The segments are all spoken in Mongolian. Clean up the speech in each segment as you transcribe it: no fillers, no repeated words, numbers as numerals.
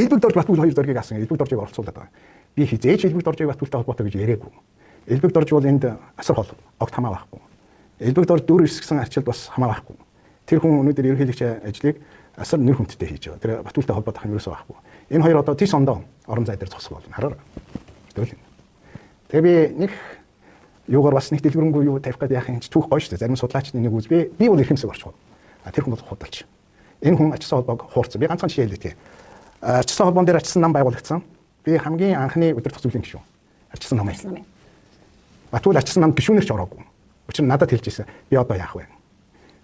Элбэг дорж Батбүл хоёр зоргийг асан. Элбэг доржийг оролцуулаад байгаа. Би хизээч элбэг доржийг Батбүлтэй холбоотой гэж яриаггүй. Элбэг дорж бол энд асар хол огт хамаа байхгүй. Элбэг дорж дүүр ирсгсэн арчилд бас хамаа байхгүй. Тэр хүн өнөөдөр ерөнхийлөгч ажлыг асар нэр хүндтэй хийж байгаа. Тэр Батбүлтэй холбоотой юм ерөөсөө байхгүй. Энэ хоёр одоо тийш ондоо орон зай дээр зогсох болно. Хараа. Тэгэл. Тэгээ би нэг юугаар бас нэг дэлгэрэнгүй юу тавих гэдэг яхин түүх гоё шүү дээ. Зарим судлаачны нэг үз би бол эрхэмсэг орчихов. Тэр хүн бол худалч. Энэ хүн ачсан холбоог хуурцсан. Би ганцхан жишээ хэлээ. Ачсан холбоон дээр ачсан нам байгуулагдсан. Би хамгийн анхны өдөр төгсгөлийн гишүүн. Ачсан нам. Батбүл ачсан нам гишүүнээр ч ороогүй. Учир нь надад хэлж ирсэн. Би одоо яах вэ?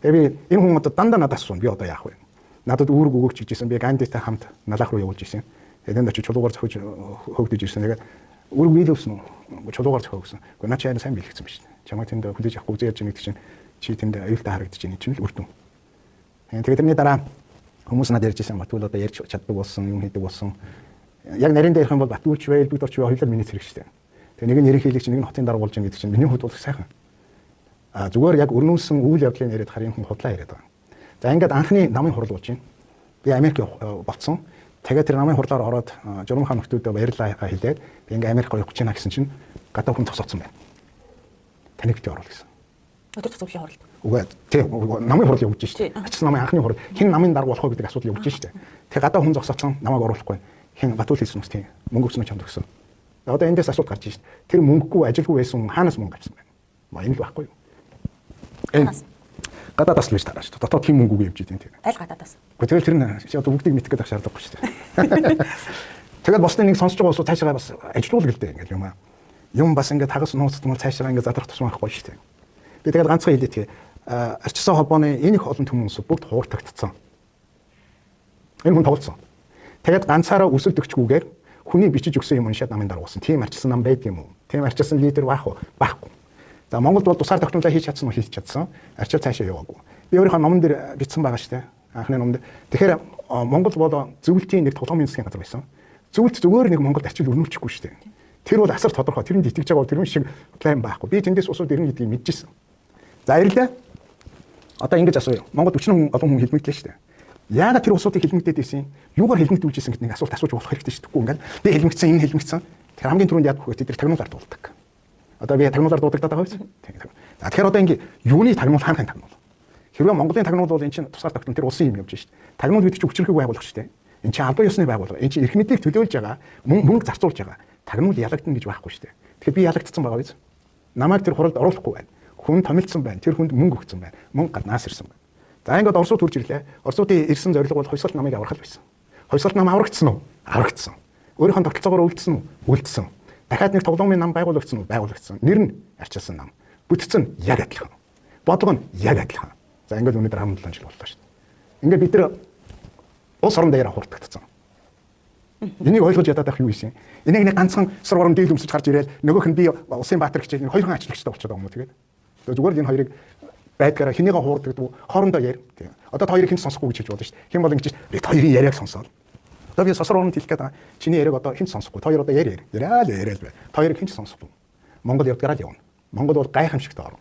Тэгээ би энэ хүн одоо дандаа надаас асууна. Би одоо яах вэ? Надад үүрэг өгөөч гэж ирсэн. Би Гандитай хамт налах руу явуулж ирсэн. Тэгээд энэ очиж чулуугаар зохиж хөөгдөж ирсэн. Тэгээд үүрэг биелүүлсэн үү? Чулуугаар зохио гэсэн. Гэхдээ наа чи сайн биелэгдсэн биз дээ. Чамайг тэнд хүлээж авахгүй үзэж ярьж байгаа чинь чи тэнд аюултай харагдаж байна чинь л үр дүн. Тэгээд тэрний дараа хүмүүс надад ярьж ирсэн Батбүл одоо ярьж чаддаг болсон, юм хийдэг болсон. Яг нарийн дээр ярих юм бол Батбүлч вэ, Элбэг дорч вэ хоёулаа миний зэрэг шүү дээ. Тэгээ нэг нь ерөнхийлөгч, нэг нь хотын дарга болж байгаа гэдэг чинь миний хувьд бол сайхан. Зүгээр яг өрнүүлсэн үйл явдлын яриад харин хүн худлаа яриад байгаа. За ингээд анхны намын хурал болж байна. Би Америк болцсон. Тэгээд тэр намын хурлаар ороод журам хаан нөхдүүдэд баярлалаа хэлээд би ингээд Америк явах гэж байна гэсэн чинь гадаа хүн зогсооцсон байна. Таныг битээ оруулах гэсэн. Өдөр төгсгөлийн хуралд. Үгүй тийм намын хурал явуулж шүү дээ. Ачсан намын анхны хурал. Хэн намын дарга болох вэ гэдэг асуудал явуулж шүү дээ. Тэгээ гадаа хүн зогсооцсон намайг оруулахгүй. Хэн Батбүл хэлсэн үс тийм мөнгө өгсөн чамд өгсөн. Одоо эндээс асуулт гарч шүү дээ. Тэр мөнгөгүй ажилгүй байсан хаанаас мөнгө авсан байна? Энэ л байхгүй юу? Хаанаас? Гадаадас л биш тарааш. Дотоод хэн мөнгө өгөө явж идэв тийм. Аль гадаадас? Гэхдээ тэр нь одоо бүгдийг мэдэх гэдэг шаардлагагүй шүү дээ. Тэгээд босны нэг сонсож байгаа улсууд цаашаа бас ажилуулга л дээ ингээд юм аа. Юм бас ингээд хагас нууцтмал цаашаа ингээд задрах тусмаа байхгүй шүү дээ. Би тэгээд ганцхан хэлээ тэгээ арчсан холбооны энэ их олон хүмүүс бүгд хууртагдсан. Энэ хүн тоглосон. Тэгээд ганцаараа өсөлт өгчгүйгээр хүний бичиж өгсөн юм уншаад намын даруусан. Тийм арчсан нам байдаг юм уу? Тийм арчсан лидер байх уу? Байхгүй. За Монголд бол тусаар тогтнолоо хийж чадсан уу? Хийж чадсан. Арчил цаашаа яваагүй. Би өөрийнхөө номон дээр бичсэн байгаа шүү дээ. Анхны номонд. Тэгэхээр Монгол бол зөвлөлтийн нэг тоглоомын засгийн газар байсан. Зөвлөлт зүгээр нэг Монголд арчил өрнүүлчихгүй шүү дээ. Тэр бол асар тодорхой. Тэрэнд итгэж байгаа бол тэрэн шиг план байхгүй. Би тэндээс усууд ирнэ гэдгийг мэдчихсэн. За баярлалаа. Одоо ингэж асууя. Монголд 40 олон хүн хэлмэгдлээ шүү дээ. Яагаад тэр усуудыг хэлмэгдээд ирсэн? Юугаар хэлмэгдүүлжсэн гэдэг нэг асуулт асууж болох хэрэгтэй шүү дээ. Тэгэхгүй ингээл би хэлмэгдсэн, энэ хэлмэгдсэн. Тэр хамгийн түрүүнд яадаг вэ? Тэд тагнуулаар дуулдаг. Одоо би тагнуулаар дуудагдаад байгаа биз? Тийм. За тэгэхээр одоо ингэ юуны тагнуул хаанхын тагнуул? Хэрвээ Монголын тагнуул бол эн чинь тусаар тогтнол тэр улсын юм явж шүү дээ. Тагнуул гэдэг чинь хүчирхэг байгууллага шүү дээ. Эн чинь албан ёсны байгууллага. Эн чинь эрх мэдлийг төлөөлж байгаа, мөнгө зарцуулж байгаа. Тагнуул ялагдана гэж байхгүй шүү дээ. Тэгэхээр би ялагдсан байгаа биз? Намайг тэр хуралд оруулахгүй байна. Хүн томилсон байна. Тэр хүнд мөнгө өгсөн байна. Мөнгө гаднаас ирсэн байна. За ингээд Оросууд хурж ирлээ. Оросуудын ирсэн зорилго бол хойсголт намыг аврах байсан. Хойсголт нам аврагдсан уу? Аврагдсан. Өөрийнхөө тогтолцоогоор үлдсэн үү? Үлдсэн. Дахиад нэг тоглоомын нам байгуулагдсан уу? Байгуулагдсан. Нэр нь арчилсан нам. Бүтцэн яг адилхан. Бодлого нь яг адилхан. За ингээд өнөөдөр 17 жил боллоо шүү дээ. Ингээд бид нар улс орон даяараа хурдтагдсан. Энийг ойлгож ядаад ах юу ийсэн? Энийг нэг ганцхан сургуурын дийл өмсөж гарч ирээд нөгөөх нь би улсын баатар хичээл хоёрхан ачлагчтай болчиход байгаа юм уу тэгээд. Зүгээр л энэ хоёрыг байдгаараа хэнийгээ хуурдаг вэ? Хоорондоо яар. Одоо хоёрыг хэн сонсохгүй гэж хэлж болно шүү дээ. Хэн бол ингэж бид хоёрын яриаг сонсоод. Одоо би сосроор нь хэлэх гээд чиний яриаг одоо хэн сонсохгүй. Хоёр одоо яриа. Яриа л бай. Хоёрыг хэн ч сонсохгүй. Монгол явдгаараа л явна. Монгол бол гайхамшигтай орн.